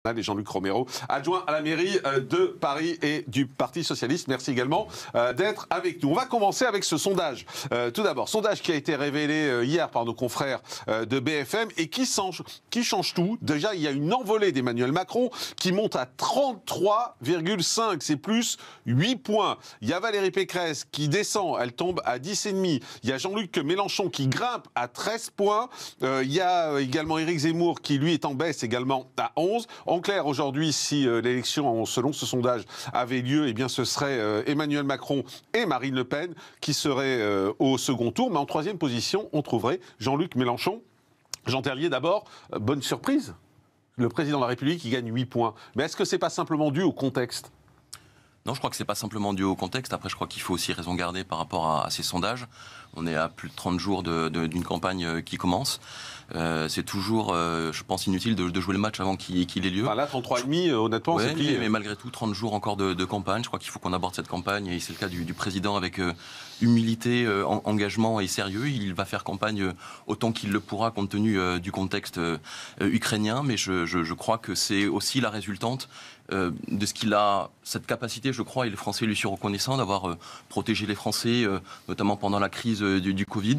Et Jean-Luc Romero, adjoint à la mairie de Paris et du Parti Socialiste. Merci également d'être avec nous. On va commencer avec ce sondage. Tout d'abord, sondage qui a été révélé hier par nos confrères de BFM et qui change tout. Déjà, il y a une envolée d'Emmanuel Macron qui monte à 33,5. C'est plus 8 points. Il y a Valérie Pécresse qui descend, elle tombe à 10,5. Il y a Jean-Luc Mélenchon qui grimpe à 13 points. Il y a également Éric Zemmour qui, lui, est en baisse également à 11. En clair, aujourd'hui, si l'élection, selon ce sondage, avait lieu, eh bien, ce serait Emmanuel Macron et Marine Le Pen qui seraient au second tour. Mais en troisième position, on trouverait Jean-Luc Mélenchon. Jean Terlier, d'abord, bonne surprise. Le président de la République, il gagne 8 points. Mais est-ce que c'est pas simplement dû au contexte ? Non, je crois que c'est pas simplement dû au contexte. Après, je crois qu'il faut aussi raison garder par rapport à ces sondages. On est à plus de 30 jours d'une campagne qui commence. C'est toujours, je pense, inutile de jouer le match avant qu'il ait lieu. Enfin là, 33,5, honnêtement, ouais, c'est plié. Mais malgré tout, 30 jours encore de campagne. Je crois qu'il faut qu'on aborde cette campagne, et c'est le cas du président, avec humilité, engagement et sérieux. Il va faire campagne autant qu'il le pourra, compte tenu du contexte ukrainien. Mais je crois que c'est aussi la résultante de ce qu'il a, cette capacité, je crois, et les Français lui sont reconnaissants, d'avoir protégé les Français, notamment pendant la crise du Covid.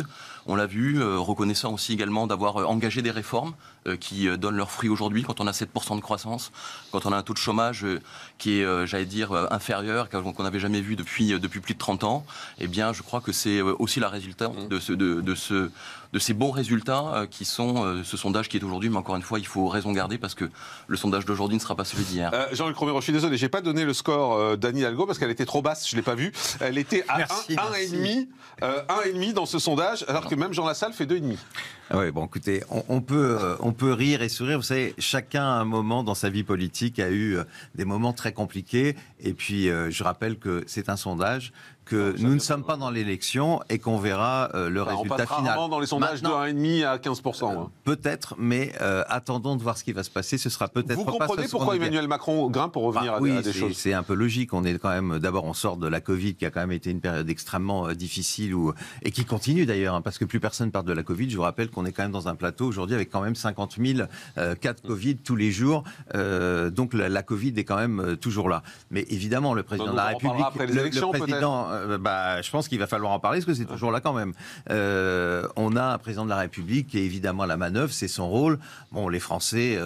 On l'a vu, reconnaissant aussi également d'avoir engagé des réformes qui donnent leurs fruits aujourd'hui, quand on a 7% de croissance, quand on a un taux de chômage qui est, j'allais dire, inférieur, qu'on n'avait jamais vu depuis plus de 30 ans. Eh bien, je crois que c'est aussi la résultante de ces bons résultats qui sont ce sondage qui est aujourd'hui. Mais encore une fois, il faut raison garder parce que le sondage d'aujourd'hui ne sera pas celui d'hier. Jean-Luc Romero, je suis désolé, j'ai pas donné le score d'Anne Hidalgo parce qu'elle était trop basse, je l'ai pas vue. Elle était à 1,5 dans ce sondage, alors que même Jean Lassalle fait 2,5. Ah oui, bon, écoutez, on peut rire et sourire. Vous savez, chacun à un moment dans sa vie politique a eu des moments très compliqués. Et puis, je rappelle que c'est un sondage, que nous ne sommes pas dans l'élection et qu'on verra le résultat final. On passe rarement dans les sondages de 1,5 à 15%. Peut-être, mais attendons de voir ce qui va se passer. Ce sera peut-être pas... Vous comprenez pourquoi Emmanuel Macron grimpe pour revenir à des choses ? C'est un peu logique. On est quand même, d'abord, on sort de la Covid, qui a quand même été une période extrêmement difficile, et qui continue d'ailleurs, parce que plus personne part de la Covid. Je vous rappelle qu'on est quand même dans un plateau aujourd'hui avec quand même 50 000 cas de Covid tous les jours. Donc la Covid est quand même toujours là. Mais évidemment, le président de la République, le président, je pense qu'il va falloir en parler parce que c'est toujours là quand même. On a un président de la République et évidemment la manœuvre, c'est son rôle. Bon, les Français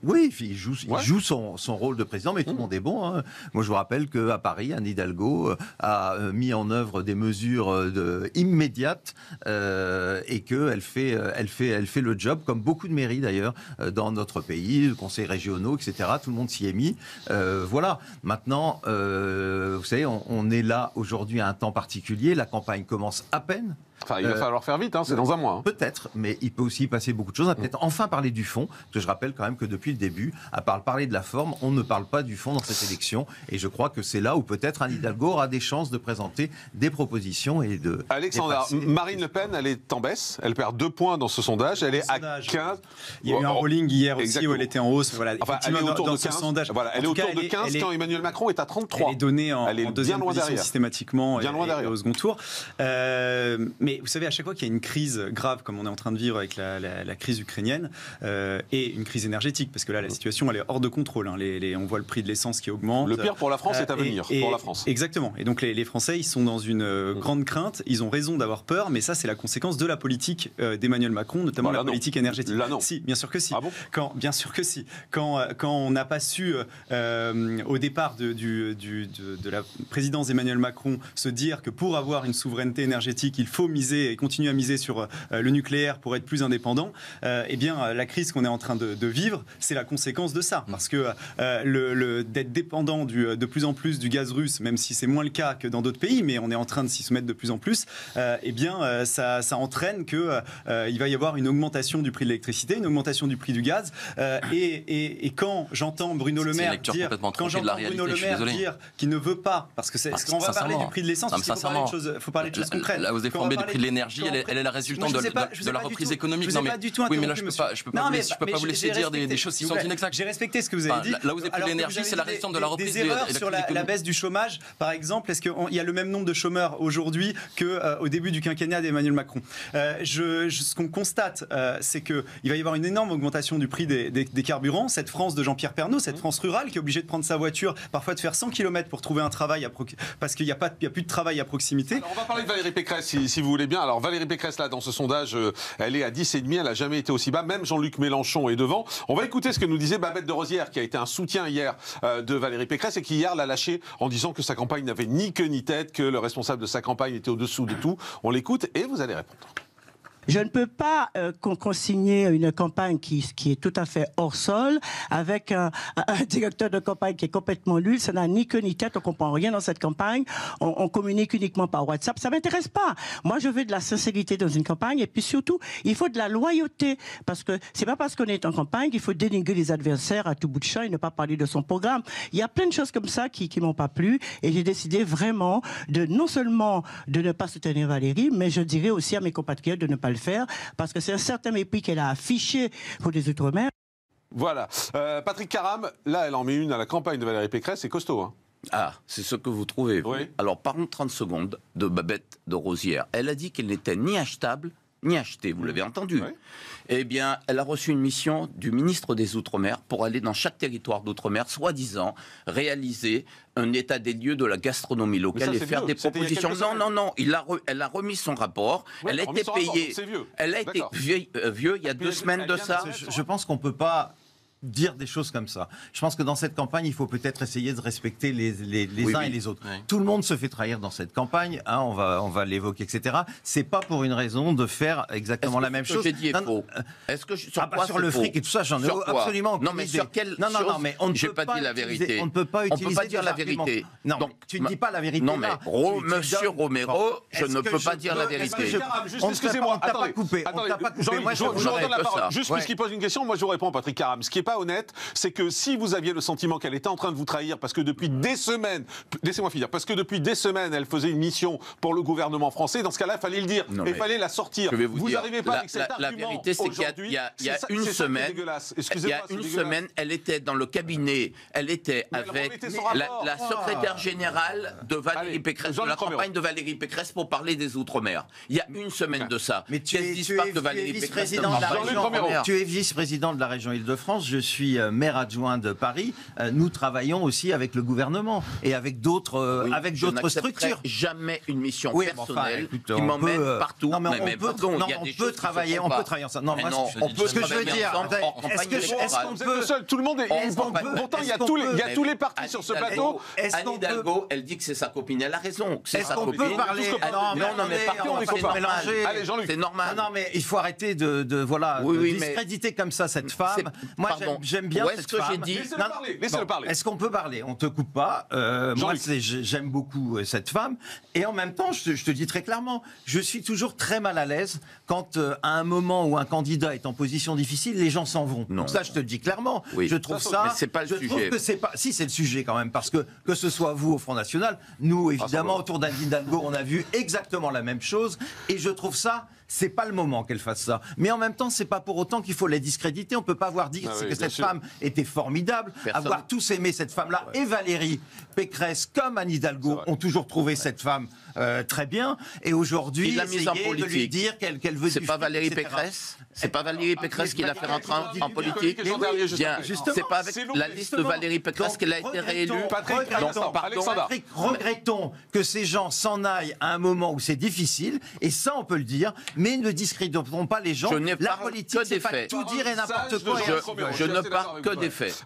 oui, il joue son rôle de président, mais tout le monde est bon. Hein. Moi, je vous rappelle qu'à Paris, Anne Hidalgo a mis en œuvre des mesures immédiates et qu'elle fait le job, comme beaucoup de mairies d'ailleurs dans notre pays, conseils régionaux, etc. Tout le monde s'y est mis. Voilà. Maintenant, vous savez, on est là aujourd'hui à un temps particulier. La campagne commence à peine. Enfin, il va falloir faire vite, c'est dans un mois. Peut-être, mais il peut aussi y passer beaucoup de choses. On va peut-être enfin parler du fond, parce que je rappelle quand même que depuis le début, à part parler de la forme, on ne parle pas du fond dans cette élection. Et je crois que c'est là où peut-être Anne Hidalgo aura des chances de présenter des propositions et de... Alexandra, Marine Le Pen, elle est en baisse. Elle perd 2 points dans ce sondage. Elle est à 15. Il y a eu un rolling hier aussi où elle était en hausse. Voilà, enfin, elle est autour de 15. Sondage. Voilà, elle est autour de 15 quand Emmanuel Macron est à 33. Elle est donnée en deuxième position systématiquement et au second tour. Mais vous savez, à chaque fois qu'il y a une crise grave comme on est en train de vivre avec la crise ukrainienne et une crise énergétique, parce que là la situation elle est hors de contrôle, on voit le prix de l'essence qui augmente. Le pire pour la France est à venir, pour la France. Exactement, et donc les Français ils sont dans une grande crainte, ils ont raison d'avoir peur, mais ça c'est la conséquence de la politique d'Emmanuel Macron, notamment la politique énergétique. Là non. Si, bien sûr que si. Ah bon ? Bien sûr que si. Quand on n'a pas su au départ de la présidence d'Emmanuel Macron se dire que pour avoir une souveraineté énergétique il faut miser et continuer à miser sur le nucléaire pour être plus indépendant, eh bien la crise qu'on est en train de vivre, c'est la conséquence de ça. Parce que d'être dépendant de plus en plus du gaz russe, même si c'est moins le cas que dans d'autres pays, mais on est en train de s'y soumettre de plus en plus, eh bien ça entraîne que il va y avoir une augmentation du prix de l'électricité, une augmentation du prix du gaz. Et quand j'entends Bruno Le Maire dire, qu'il ne veut pas, parce que quand on va parler du prix de l'essence, il faut parler de choses concrètes. Là, vous défendez prix de l'énergie, elle est la résultante de la reprise économique. Non, mais oui, mais là, je peux pas vous laisser dire des choses qui sont inexactes. J'ai respecté ce que vous avez dit. Là où vous avez pris de l'énergie, c'est la résultante de la reprise. Des erreurs sur la baisse du chômage, par exemple. Est-ce qu'il y a le même nombre de chômeurs aujourd'hui qu'au début du quinquennat d'Emmanuel Macron? Ce qu'on constate, c'est qu'il va y avoir une énorme augmentation du prix des carburants. Cette France de Jean-Pierre Pernaut, cette France rurale qui est obligée de prendre sa voiture, parfois de faire 100 km pour trouver un travail parce qu'il n'y a plus de travail à proximité. Alors on va parler de Valérie Pécresse, si vous voulez bien. Alors Valérie Pécresse, là, dans ce sondage, elle est à 10,5, elle n'a jamais été aussi bas. Même Jean-Luc Mélenchon est devant. On va écouter ce que nous disait Babette de Rosière, qui a été un soutien hier de Valérie Pécresse et qui hier l'a lâché en disant que sa campagne n'avait ni queue ni tête, que le responsable de sa campagne était au-dessous de tout. On l'écoute et vous allez répondre. Je ne peux pas consigner une campagne qui est tout à fait hors sol, avec un directeur de campagne qui est complètement nul. Ça n'a ni queue ni tête, on comprend rien dans cette campagne. On communique uniquement par WhatsApp. Ça m'intéresse pas. Moi, je veux de la sincérité dans une campagne, et puis surtout, il faut de la loyauté, parce que c'est pas parce qu'on est en campagne qu'il faut dénigrer les adversaires à tout bout de champ et ne pas parler de son programme. Il y a plein de choses comme ça qui m'ont pas plu, et j'ai décidé vraiment non seulement de ne pas soutenir Valérie, mais je dirais aussi à mes compatriotes de ne pas le faire, parce que c'est un certain mépris qu'elle a affiché pour les Outre-mer. Voilà. Patrick Caram, là, elle en met une à la campagne de Valérie Pécresse, c'est costaud, hein. Ah, c'est ce que vous trouvez. Vous. Oui. Alors, parlons 30 secondes de Babette de Rosière. Elle a dit qu'elle n'était ni achetable, ni achetée. Vous l'avez entendu. Oui. Eh bien, elle a reçu une mission du ministre des Outre-mer pour aller dans chaque territoire d'outre-mer, soi-disant, réaliser un état des lieux de la gastronomie locale et faire des propositions. Non, elle a remis son rapport. Ouais, elle a été payée. Elle a été vieux il y a 2 semaines de ça. Je pense qu'on ne peut pas dire des choses comme ça. Je pense que dans cette campagne, il faut peut-être essayer de respecter les uns et les autres. Oui. Tout le monde se fait trahir dans cette campagne, hein, on va l'évoquer, etc. C'est pas pour une raison de faire exactement la même chose. Est-ce que j'ai dit est faux? Est-ce que sur le fric et tout ça, j'en ai absolument aucune idée. Non, mais sur quelle non, mais on ne j'ai peut pas dit la vérité. On ne peut pas utiliser. On peut pas dire la vérité. Non, donc, tu ne dis pas la vérité. Non, mais là. Monsieur Romero, je ne peux pas dire la vérité. Excusez-moi, on t'a pas coupé. Moi, je vous redonne la parole. Juste puisqu'il pose une question, moi je vous réponds, Patrick Caram. Ce qui n'est pas honnête, c'est que si vous aviez le sentiment qu'elle était en train de vous trahir, parce que depuis des semaines, laissez-moi finir, parce que depuis des semaines, elle faisait une mission pour le gouvernement français, dans ce cas-là, il fallait le dire, et il fallait la sortir. Vous n'arrivez pas avec cet argument. La vérité, c'est qu'il y a une semaine, elle était dans le cabinet, elle était avec la secrétaire générale de Valérie Pécresse, de la campagne de Valérie Pécresse pour parler des Outre-mer. Il y a une semaine de ça. Mais tu es vice-président de la région Île-de-France, je suis maire adjoint de Paris. Nous travaillons aussi avec le gouvernement et avec d'autres structures. Jamais une mission personnelle qui on m'emmène partout. Non, mais on peut travailler ensemble. Non, on peut ce que je veux dire, est-ce qu'on peut seul, tout le monde est. Pourtant, il y a tous les partis sur ce plateau. Anne Hidalgo, elle dit que c'est sa copine. Elle a raison. C'est sa copine. On peut parler. Non, mais pardon, c'est normal. Allez, Jean-Luc. C'est normal. Non, mais il faut arrêter de discréditer comme ça cette femme. Moi, j'aime bien cette femme. Laissez-le parler. Est-ce qu'on peut parler? On te coupe pas. Moi, j'aime beaucoup cette femme. Et en même temps, je te dis très clairement, je suis toujours très mal à l'aise quand, à un moment où un candidat est en position difficile, les gens s'en vont. Donc ça, je te le dis clairement. Oui. Je trouve ça. Mais c'est pas le sujet. Si, c'est le sujet quand même, parce que ce soit vous au Front National, nous évidemment autour d'Anne Hidalgo, on a vu exactement la même chose. Et je trouve ça. C'est pas le moment qu'elle fasse ça. Mais en même temps, c'est pas pour autant qu'il faut la discréditer. On peut pas dire que cette femme était formidable, avoir tous aimé cette femme-là. Ouais. Et Valérie Pécresse, comme Anne Hidalgo, ont toujours trouvé cette femme très bien. Et aujourd'hui, essayer de lui dire qu'elle veut c'est pas Valérie Pécresse. C'est pas Valérie Pécresse qui l'a fait rentrer en politique. C'est pas avec la liste de Valérie Pécresse qu'elle a été réélue. Regrettons que ces gens s'en aillent à un moment où c'est difficile. Et ça, on peut le dire. Mais ne discréditons pas les gens. La politique, c'est pas tout dire et n'importe quoi. Je ne parle que des faits.